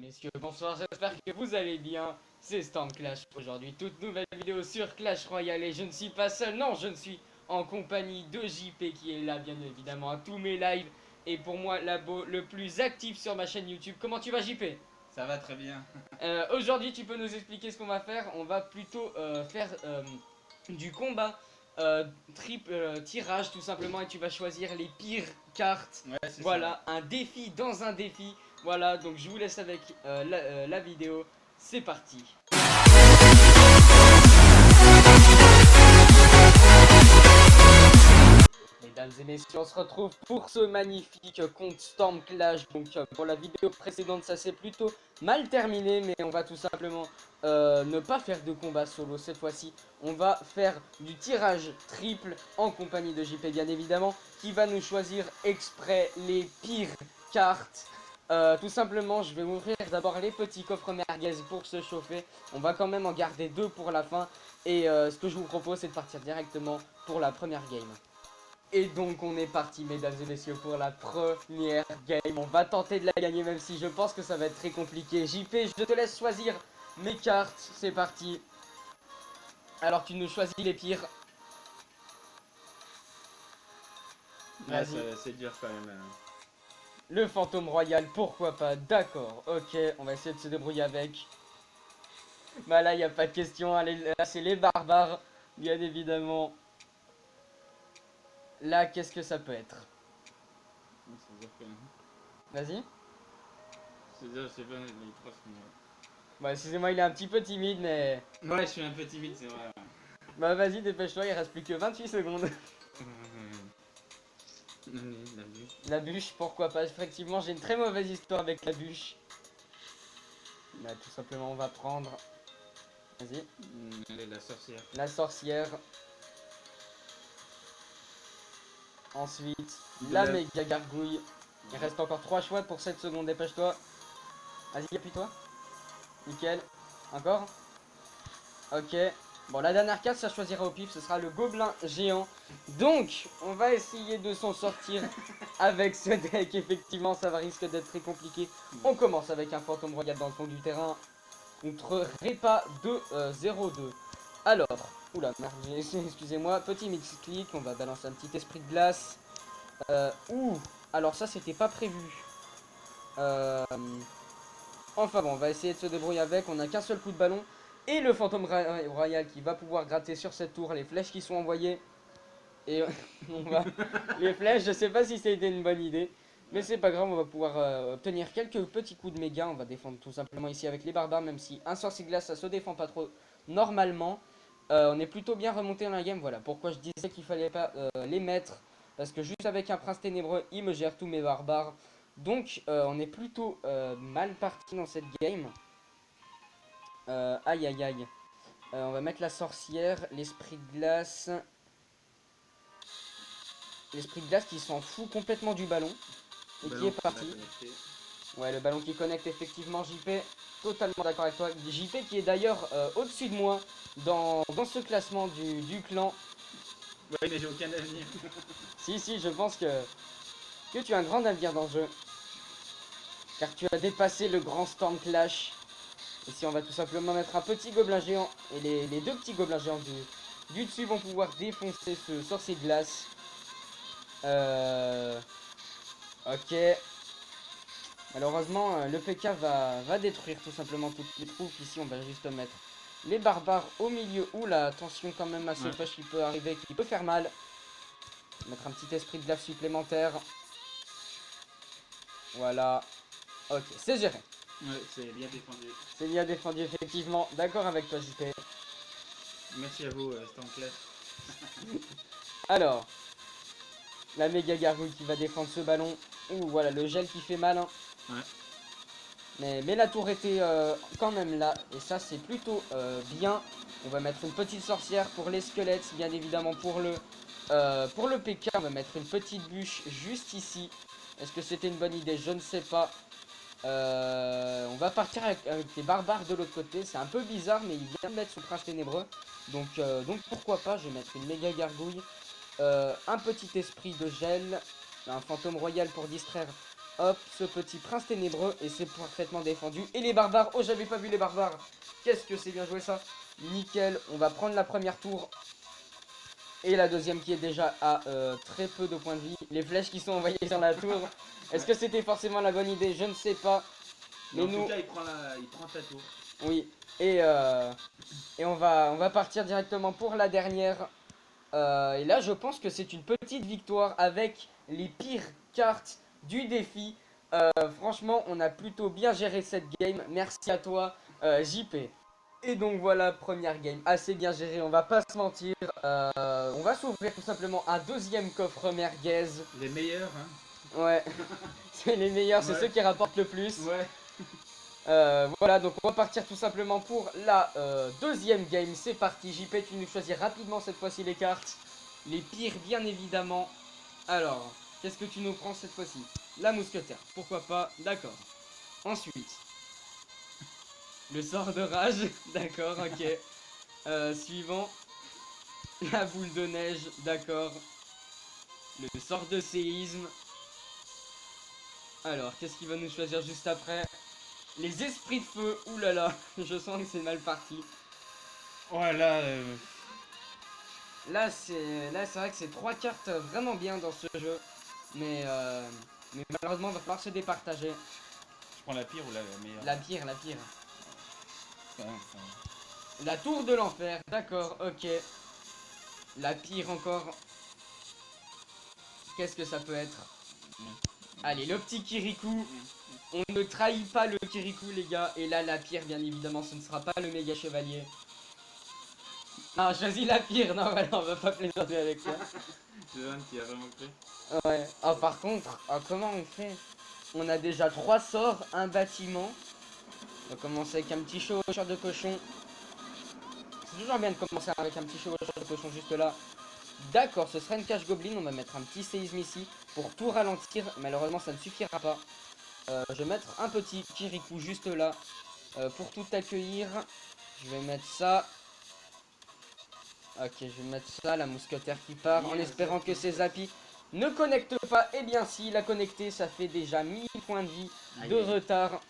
messieurs, bonsoir, j'espère que vous allez bien. C'est Storm Clash aujourd'hui, toute nouvelle vidéo sur Clash Royale et je ne suis pas seul, non, je ne suis en compagnie de JP qui est là bien évidemment à tous mes lives et pour moi l'abo le plus actif sur ma chaîne YouTube. Comment tu vas JP? Ça va très bien. Aujourd'hui tu peux nous expliquer ce qu'on va faire? On va plutôt faire du combat triple tirage tout simplement et tu vas choisir les pires cartes. Ouais, c'est Voilà, un défi dans un défi. Voilà, donc je vous laisse avec la vidéo. C'est parti. Mesdames et messieurs, on se retrouve pour ce magnifique compte Storm Clash. Donc pour la vidéo précédente, ça s'est plutôt mal terminé, mais on va tout simplement ne pas faire de combat solo cette fois-ci. On va faire du tirage triple en compagnie de JP bien évidemment, qui va nous choisir exprès les pires cartes. Tout simplement, je vais ouvrir d'abord les petits coffres merguez pour se chauffer. On va quand même en garder deux pour la fin. Et ce que je vous propose, c'est de partir directement pour la première game. Et donc on est parti mesdames et messieurs pour la première game. On va tenter de la gagner même si je pense que ça va être très compliqué. JP, je te laisse choisir mes cartes. C'est parti. Alors tu nous choisis les pires. Ouais, Vas-y. c'est dur quand même. Le fantôme royal, pourquoi pas. D'accord, ok, on va essayer de se débrouiller avec. Bah là, il n'y a pas de question. Allez, là, c'est les barbares, bien évidemment. Là, qu'est-ce que ça peut être? C'est dur quand même. Vas-y. C'est dur, je sais pas, les trois sont... Bah, excusez-moi, il est un petit peu timide, mais... Ouais, je suis un peu timide, c'est vrai. Bah, vas-y, dépêche-toi, il reste plus que 28 secondes. La bûche. La bûche, pourquoi pas. Effectivement, j'ai une très mauvaise histoire avec la bûche. Bah, tout simplement, on va prendre... Vas-y. Allez, la sorcière. La sorcière. Ensuite, la méga gargouille. Il reste encore 3 choix pour 7 secondes, dépêche-toi. Vas-y, appuie-toi. Nickel. Encore. Ok. Bon, la dernière carte, ça choisira au pif, ce sera le gobelin géant. Donc, on va essayer de s'en sortir avec ce deck. Effectivement, ça va risque d'être très compliqué. On commence avec un fantôme royal dans le fond du terrain contre Repa 2-0-2. Alors, oula, merde, excusez-moi, petit mix-click, on va balancer un petit esprit de glace. Alors ça, c'était pas prévu. Enfin bon, on va essayer de se débrouiller avec. On n'a qu'un seul coup de ballon. Et le fantôme royal qui va pouvoir gratter sur cette tour les flèches qui sont envoyées. Et on va... les flèches, je sais pas si c'était une bonne idée. Mais c'est pas grave, on va pouvoir obtenir quelques petits coups de méga. On va défendre tout simplement ici avec les barbares. Même si un sorcier glace, ça se défend pas trop normalement. On est plutôt bien remonté dans la game. Voilà pourquoi je disais qu'il fallait pas les mettre. Parce que juste avec un prince ténébreux, il me gère tous mes barbares. Donc on est plutôt mal parti dans cette game. Aïe aïe aïe. On va mettre la sorcière, l'esprit de glace. L'esprit de glace qui s'en fout complètement du ballon. Et qui est parti. Ouais, le ballon qui connecte effectivement JP. Totalement d'accord avec toi. JP qui est d'ailleurs au-dessus de moi dans ce classement du clan. Ouais, mais j'ai aucun avenir. Si, je pense que tu as un grand avenir dans le jeu. Car tu as dépassé le grand Storm Clash. Ici, on va tout simplement mettre un petit gobelin géant. Et les deux petits gobelins géants du dessus vont pouvoir défoncer ce sorcier de glace. Ok. Malheureusement, le PK va détruire tout simplement toutes les troupes. Ici, on va juste mettre les barbares au milieu. Oula, attention quand même à ce push qui peut arriver, qui peut faire mal. Mettre un petit esprit de glace supplémentaire. Voilà. Ok, c'est géré. Ouais, c'est bien défendu. C'est bien défendu, effectivement. D'accord avec toi, JP. Merci à vous, Storm Clash. Alors, la méga gargouille qui va défendre ce ballon. Ouh, voilà, le gel qui fait mal. Hein. Ouais. Mais la tour était quand même là. Et ça, c'est plutôt bien. On va mettre une petite sorcière pour les squelettes. Bien évidemment, pour le PK, on va mettre une petite bûche juste ici. Est-ce que c'était une bonne idée? Je ne sais pas. On va partir avec les barbares de l'autre côté. C'est un peu bizarre, mais il vient de mettre son prince ténébreux. Donc pourquoi pas, je vais mettre une méga gargouille. Un petit esprit de gel. Un fantôme royal pour distraire hop, ce petit prince ténébreux, et c'est parfaitement défendu. Et les barbares, oh j'avais pas vu les barbares. Qu'est-ce que c'est bien joué ça. Nickel, on va prendre la première tour. Et la deuxième qui est déjà à très peu de points de vie. Les flèches qui sont envoyées sur la tour. Est-ce que c'était forcément la bonne idée? Je ne sais pas. Mais en tout cas, il prend sa tour. Oui, et on va partir directement pour la dernière. Et là, je pense que c'est une petite victoire avec les pires cartes du défi. Franchement, on a plutôt bien géré cette game. Merci à toi, JP. Et donc voilà, première game assez bien gérée, on va pas se mentir. On va s'ouvrir tout simplement un deuxième coffre merguez. Les meilleurs, hein. Ouais, c'est les meilleurs, c'est Ouais. ceux qui rapportent le plus. Ouais. Voilà, donc on va partir tout simplement pour la deuxième game. C'est parti, JP, tu nous choisis rapidement cette fois-ci les cartes. Les pires, bien évidemment. Alors, qu'est-ce que tu nous prends cette fois-ci? La mousquetaire, pourquoi pas, d'accord. Ensuite, le sort de rage, d'accord, ok. Suivant, la boule de neige, d'accord. Le sort de séisme. Alors, qu'est-ce qu'il va nous choisir juste après? Les esprits de feu, oulala, je sens que c'est mal parti. Voilà. Là, c'est vrai que c'est trois cartes vraiment bien dans ce jeu. Mais malheureusement, il va falloir se départager. Je prends la pire ou la meilleure? La pire, la pire. Ouais. La tour de l'enfer, d'accord, ok. La pire encore. Qu'est-ce que ça peut être? Allez, le petit Kirikou. On ne trahit pas le Kirikou, les gars. Et là, la pire, bien évidemment, ce ne sera pas le méga chevalier. Non, choisis la pire. Non, voilà, on va pas plaisanter avec ça. C'est un qui a vraiment cru. Ouais. Oh, par contre, comment on fait? On a déjà 3 sorts, un bâtiment. On va commencer avec un petit chevaucheur de cochon. C'est toujours bien de commencer avec un petit chevaucheur de cochon juste là. D'accord, ce sera une cache goblin. On va mettre un petit séisme ici pour tout ralentir. Malheureusement, ça ne suffira pas. Je vais mettre un petit Kirikou juste là pour tout accueillir. Je vais mettre ça. Ok, je vais mettre ça, la mousquetaire qui part, en espérant que ses applis ne connectent pas. Et bien si, il a connecté, ça fait déjà 1000 points de vie de retard.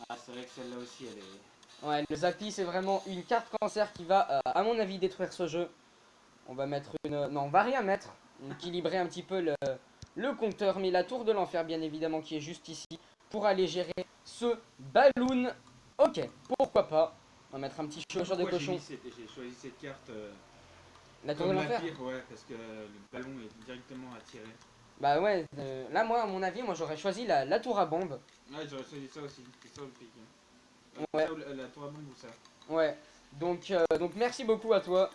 Ah, c'est vrai que celle-là aussi, elle est... Ouais, le Zappy, c'est vraiment une carte cancer qui va, à mon avis, détruire ce jeu. On va mettre une... Non, on va rien mettre. Équilibrer un petit peu le compteur. Mais la tour de l'enfer, bien évidemment, qui est juste ici, pour aller gérer ce balloon. Ok, pourquoi pas. On va mettre un petit chevaucheur de cochon. J'ai choisi cette carte La tour de comme la l'enfer. pire, ouais, parce que le ballon est directement attiré. Bah ouais, là moi à mon avis, moi j'aurais choisi la tour à bombe. Ouais, j'aurais choisi ça aussi, c'est ça le pic. Ouais. Ça, ou la tour à bombe ou ça. Ouais, donc merci beaucoup à toi.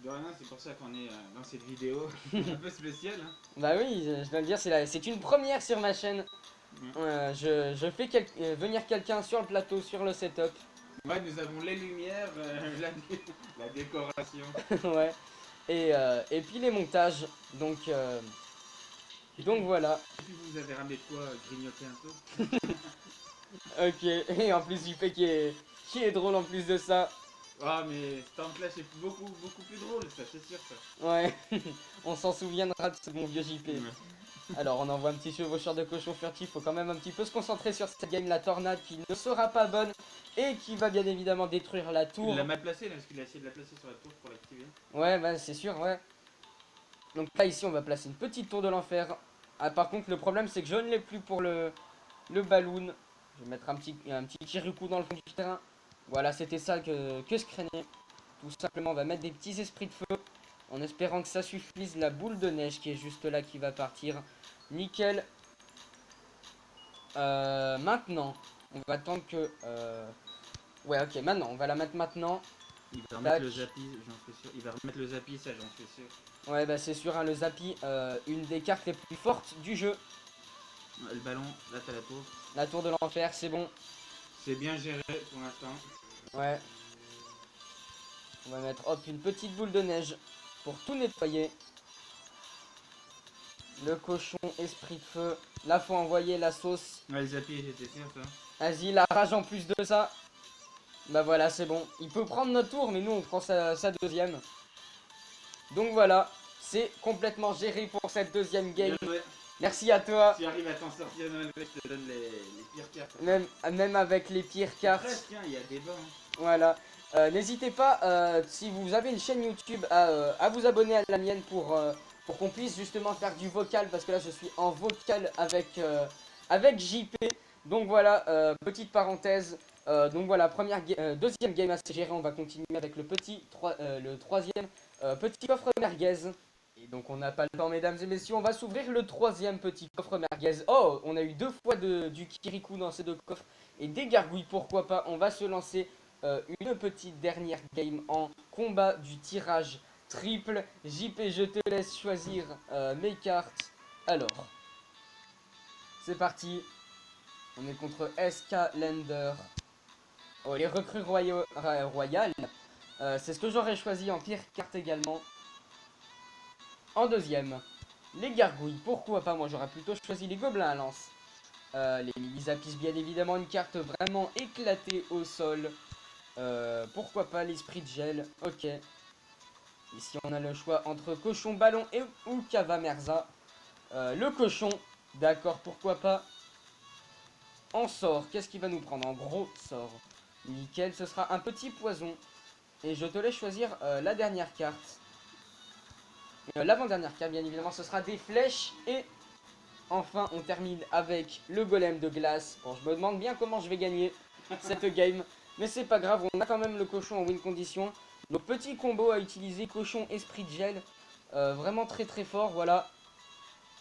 De rien, c'est pour ça qu'on est dans cette vidéo un peu spéciale. Hein. Bah oui, je dois le dire, c'est une première sur ma chaîne. Je fais venir quelqu'un sur le plateau, sur le setup. Ouais, nous avons les lumières, la décoration. Ouais, et puis les montages, donc voilà. Et puis vous avez ramené de quoi grignoter un peu. Ok, et en plus il fait qui est drôle en plus de ça. Ah, mais Stormclash est beaucoup plus drôle, ça, c'est sûr ça. Ouais, on s'en souviendra de ce bon vieux JP. Alors on envoie un petit chevaucheur de cochon furtif, faut quand même un petit peu se concentrer sur cette game, la tornade qui ne sera pas bonne et qui va bien évidemment détruire la tour. Il l'a mal placé là, parce qu'il a essayé de la placer sur la tour pour l'activer. Ouais, bah c'est sûr, ouais. Donc là ici on va placer une petite tour de l'enfer. Ah par contre le problème c'est que je ne l'ai plus pour le balloon. Je vais mettre un petit Kirikou dans le fond du terrain. Voilà, c'était ça que je craignais. Tout simplement on va mettre des petits esprits de feu. En espérant que ça suffise, la boule de neige qui est juste là qui va partir. Nickel. Maintenant, on va attendre que... Ouais, ok, maintenant, on va la mettre maintenant. Il va remettre le Zappy, j'en suis sûr. Il va remettre le Zappy, ça j'en suis sûr. Ouais, bah c'est sûr, hein, le Zappy, une des cartes les plus fortes du jeu. Le ballon, là t'as la tour. La tour de l'enfer, c'est bon. C'est bien géré pour l'instant. Ouais. On va mettre, hop, une petite boule de neige pour tout nettoyer. Le cochon, esprit de feu. Là, faut envoyer la sauce. Ouais, le Zappy, j'étais sûr ça. Vas-y, la rage en plus de ça. Bah voilà, c'est bon. Il peut prendre notre tour, mais nous, on prend sa deuxième. Donc voilà, c'est complètement géré pour cette deuxième game. Merci à toi. Tu arrives à t'en sortir même avec, je te donne les pires cartes. Même avec les pires cartes. Presque, hein, il y a des bas. Hein. Voilà. N'hésitez pas, si vous avez une chaîne YouTube, à vous abonner à la mienne pour qu'on puisse justement faire du vocal. Parce que là, je suis en vocal avec JP. Donc voilà, petite parenthèse. Donc voilà, deuxième game à gérer. On va continuer avec le troisième petit coffre merguez. Et donc on n'a pas le temps, mesdames et messieurs. On va s'ouvrir le troisième petit coffre merguez. Oh, on a eu 2 fois du Kirikou dans ces 2 coffres. Et des gargouilles, pourquoi pas. On va se lancer une petite dernière game en combat du tirage triple. JP, je te laisse choisir mes cartes. Alors, c'est parti. On est contre SK Lender. Oh, les recrues royales. C'est ce que j'aurais choisi en pire carte également. En deuxième, les gargouilles. Pourquoi pas? Moi, j'aurais plutôt choisi les gobelins à lance. Les Milisapis, bien évidemment, une carte vraiment éclatée au sol. Pourquoi pas l'esprit de gel? Ok. Ici, on a le choix entre cochon, ballon ou Cavamerza. Le cochon, d'accord, pourquoi pas. En sort, qu'est-ce qu'il va nous prendre? En gros sort. Nickel, ce sera un petit poison. Et je te laisse choisir la dernière carte. L'avant-dernière carte, bien évidemment, ce sera des flèches. Et enfin, on termine avec le golem de glace. Bon, je me demande bien comment je vais gagner cette game. Mais c'est pas grave, on a quand même le cochon en win condition. Donc petit combo à utiliser, cochon, esprit de gel. Vraiment très très fort, voilà.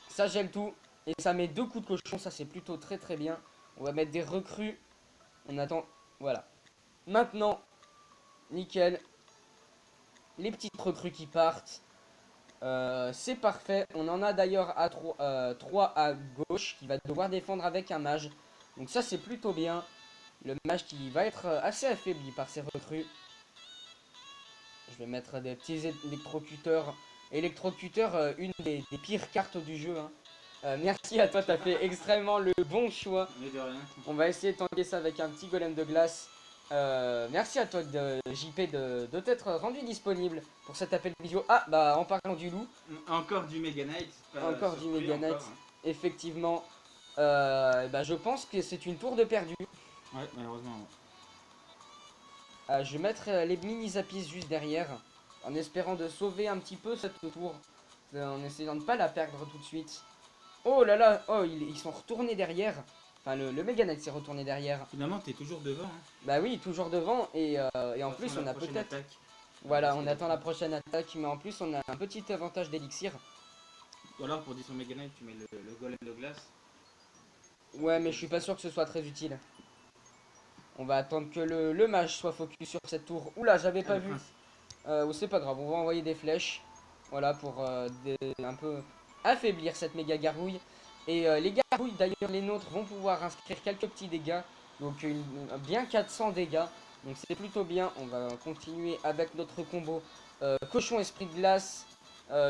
Ça gèle tout. Et ça met 2 coups de cochon, ça c'est plutôt très très bien. On va mettre des recrues. On attend, voilà. Maintenant, nickel. Les petites recrues qui partent. C'est parfait. On en a d'ailleurs à 3 à gauche qui va devoir défendre avec un mage. Donc ça c'est plutôt bien. Le mage qui va être assez affaibli par ses recrues. Je vais mettre des petits électrocuteurs. Électrocuteur, une des pires cartes du jeu. Hein. Merci à toi, t'as fait extrêmement le bon choix. Mais de rien. On va essayer de tanker ça avec un petit golem de glace. Merci à toi JP de t'être rendu disponible pour cet appel visio. Ah bah en parlant du loup. Encore du Mega Knight. Encore du Mega Knight. Encore, hein. Effectivement. Bah je pense que c'est une tour de perdu. Ouais, malheureusement. Je vais mettre les mini zapis juste derrière. En espérant de sauver un petit peu cette tour. En essayant de ne pas la perdre tout de suite. Oh là là. Oh ils sont retournés derrière. Enfin le Mega Knight s'est retourné derrière. Finalement, t'es toujours devant. Hein. Bah oui, toujours devant. Et en plus on a peut-être... Voilà, on attend la prochaine attaque. Mais en plus on a un petit avantage d'élixir. Ou alors pour 10 son Mega Knight, tu mets le golem de glace. Ouais mais je suis pas sûr que ce soit très utile. On va attendre que le mage soit focus sur cette tour. Oula, j'avais pas vu. C'est pas grave, on va envoyer des flèches. Voilà, pour un peu affaiblir cette méga gargouille. Et les gargouilles, d'ailleurs, les nôtres, vont pouvoir inscrire quelques petits dégâts. Donc bien 400 dégâts. Donc c'est plutôt bien. On va continuer avec notre combo cochon esprit de glace.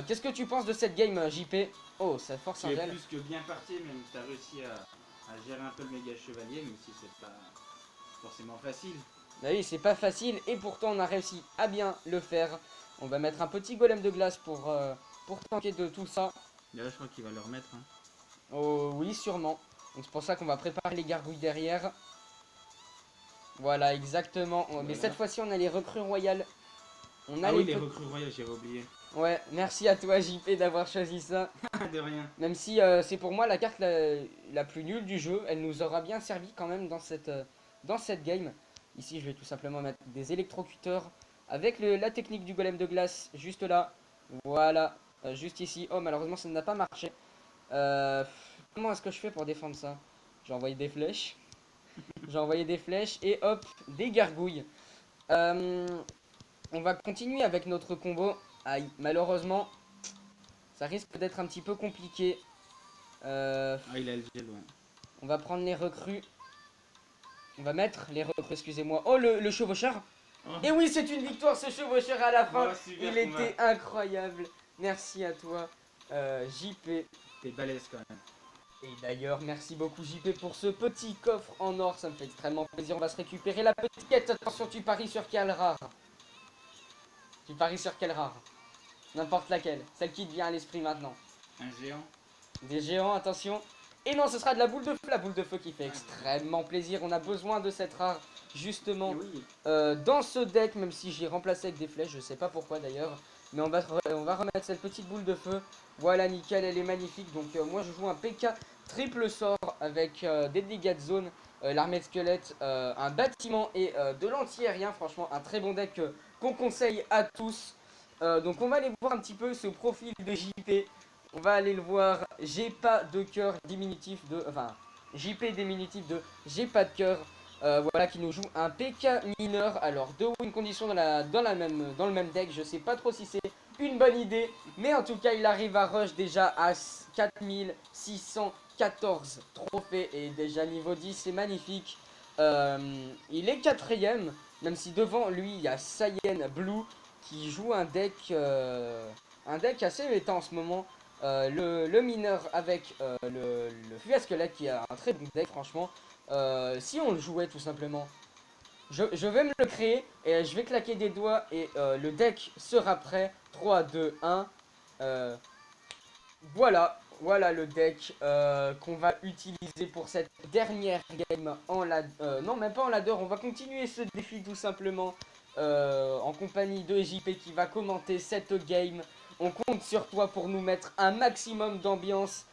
Qu'est-ce que tu penses de cette game, JP? Oh, ça force un Tu es gel. plus que bien parti, même tu as réussi à gérer un peu le méga chevalier, même si c'est pas forcément facile. Bah oui, c'est pas facile et pourtant on a réussi à bien le faire. On va mettre un petit golem de glace pour tanker de tout ça. Là, je crois qu'il va le remettre. Hein. Oh oui, sûrement. Donc c'est pour ça qu'on va préparer les gargouilles derrière. Voilà, exactement. Voilà. Mais cette fois-ci, on a les recrues royales. On a Ah oui, les recrues royales, j'avais oublié. Ouais, merci à toi JP d'avoir choisi ça. De rien. Même si c'est pour moi la carte la plus nulle du jeu. Elle nous aura bien servi quand même dans cette game. Ici, je vais tout simplement mettre des électrocuteurs avec la technique du golem de glace juste là. Voilà, juste ici. Oh, malheureusement, ça n'a pas marché. Comment est-ce que je fais pour défendre ça? J'ai envoyé des flèches. J'ai envoyé des flèches et hop, des gargouilles. On va continuer avec notre combo. Aïe, malheureusement, ça risque d'être un petit peu compliqué. Ah, il a le gel, ouais. On va prendre les recrues. On va mettre les recrues, excusez-moi. Oh, le chevaucheur. Oh. Et oui, c'est une victoire, ce chevaucheur à la fin. Oh, il était incroyable. Merci à toi, JP. T'es balèze quand même. Et d'ailleurs, merci beaucoup JP pour ce petit coffre en or. Ça me fait extrêmement plaisir. On va se récupérer la petite quête. Attention, tu paries sur quelle rare? Tu paries sur quelle rare? N'importe laquelle. Celle qui te vient à l'esprit maintenant. Un géant. Des géants, attention. Et non, ce sera de la boule de feu. La boule de feu qui fait extrêmement plaisir. On a besoin de cette rare, justement, Et oui. dans ce deck. Même si j'ai remplacé avec des flèches, je sais pas pourquoi d'ailleurs. Mais on va remettre cette petite boule de feu. Voilà, nickel, elle est magnifique. Donc moi, je joue un PK triple sort avec des dégâts de zone, l'armée de squelettes, un bâtiment et de l'anti-aérien. Franchement, un très bon deck qu'on conseille à tous. Donc on va aller voir un petit peu ce profil de JP. On va aller le voir. J'ai pas de cœur diminutif de. Enfin, JP diminutif de j'ai pas de cœur. Voilà, qui nous joue un PK mineur. Alors, deux win conditions dans le même deck. Je sais pas trop si c'est une bonne idée. Mais en tout cas, il arrive à rush déjà à 4614 trophées. Et déjà niveau 10, c'est magnifique. Il est quatrième. Même si devant lui, il y a Saiyan Blue qui joue un deck assez méta en ce moment. Le mineur avec le fût à squelette qui a un très bon deck franchement. Si on le jouait tout simplement, je vais me le créer et je vais claquer des doigts et le deck sera prêt. 3, 2, 1. Voilà le deck qu'on va utiliser pour cette dernière game en non, même pas en ladder. On va continuer ce défi tout simplement en compagnie de JP qui va commenter cette game. On compte sur toi pour nous mettre un maximum d'ambiance.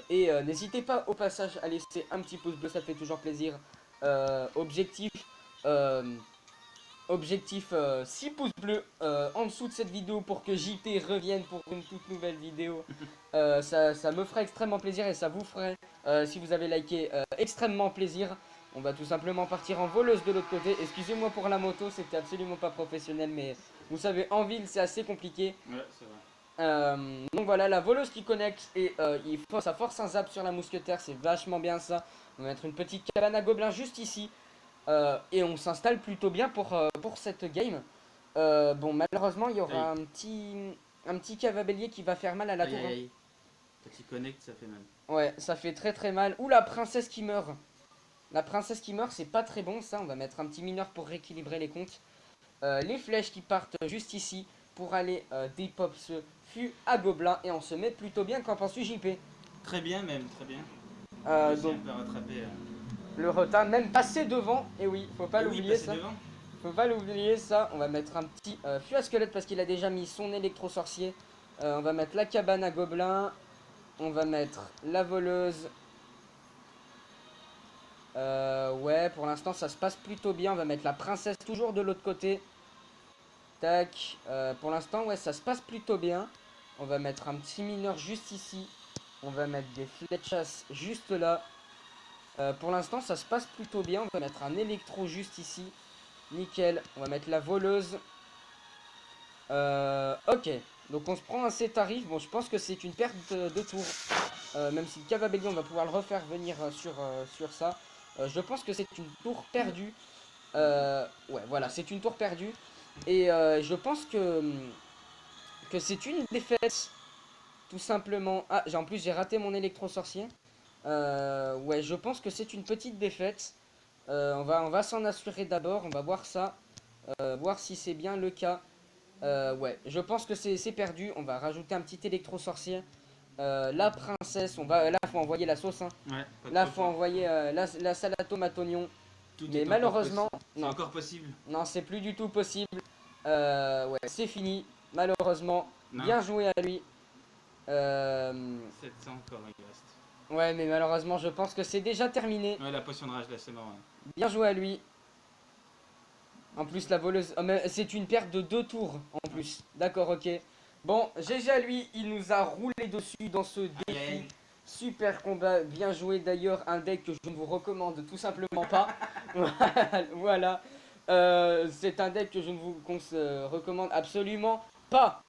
N'hésitez pas au passage à laisser un petit pouce bleu, ça fait toujours plaisir. Objectif, euh, Objectif 6 pouces bleus en dessous de cette vidéo pour que JP revienne pour une toute nouvelle vidéo. Ça me ferait extrêmement plaisir et ça vous ferait, si vous avez liké, extrêmement plaisir. On va tout simplement partir en voleuse de l'autre côté. Excusez-moi pour la moto, c'était absolument pas professionnel, mais vous savez, en ville c'est assez compliqué. Ouais, c'est vrai. Donc voilà, la voleuse qui connecte et ça force un zap sur la mousquetaire, c'est vachement bien ça. On va mettre une petite cabane à gobelins juste ici. Et on s'installe plutôt bien pour cette game. Bon, malheureusement, il y aura un petit cavabellier qui va faire mal à la tour. Aïe, aïe. Quand tu connectes, ça fait mal. Ouais, ça fait très très mal. Ou la princesse qui meurt. La princesse qui meurt, c'est pas très bon ça. On va mettre un petit mineur pour rééquilibrer les comptes. Les flèches qui partent juste ici pour aller dépop ce fût à gobelins. Et on se met plutôt bien. Qu'en penses-tu, JP? Très bien, même, très bien. Donc, On peut rattraper. le retard, même passer devant. Et oui, faut pas Et oui, l'oublier passer ça. devant. Faut pas l'oublier ça, on va mettre un petit fût à squelette parce qu'il a déjà mis son électro-sorcier. On va mettre la cabane à gobelins. On va mettre la voleuse. Ouais, pour l'instant ça se passe plutôt bien. On va mettre la princesse toujours de l'autre côté. Tac. Pour l'instant, ouais, ça se passe plutôt bien. On va mettre un petit mineur juste ici. On va mettre des fléchas juste là. Pour l'instant, ça se passe plutôt bien. On va mettre un électro juste ici. Nickel. On va mettre la voleuse. Ok. Donc on se prend un C tarif. Bon, je pense que c'est une perte de tour. Même si le Cavabelli, on va pouvoir le refaire venir sur ça. Je pense que c'est une tour perdue. Ouais, voilà, c'est une tour perdue. Et je pense que c'est une défaite. Tout simplement. Ah, en plus, j'ai raté mon électro-sorcier. Ouais, je pense que c'est une petite défaite. On va s'en assurer d'abord. On va voir ça. Voir si c'est bien le cas. Ouais, je pense que c'est perdu. On va rajouter un petit électro-sorcier. La princesse, là, faut envoyer la sauce. Hein. Ouais, Là, faut envoyer la salade tomate oignon. Tout Mais est malheureusement, c'est non, encore possible. non, c'est plus du tout possible. Ouais, c'est fini. Malheureusement, Non. bien joué à lui. 700 encore, il reste. Ouais, mais malheureusement, je pense que c'est déjà terminé. Ouais, la potion de rage, là, c'est mort. Ouais. Bien joué à lui. En plus, la voleuse. Oh, mais c'est une perte de 2 tours en plus. D'accord, ok. Bon, GG à lui, il nous a roulé dessus dans ce défi. Aïe, aïe. Super combat, bien joué d'ailleurs. Un deck que je ne vous recommande tout simplement pas. Voilà. C'est un deck que je ne vous recommande absolument pas.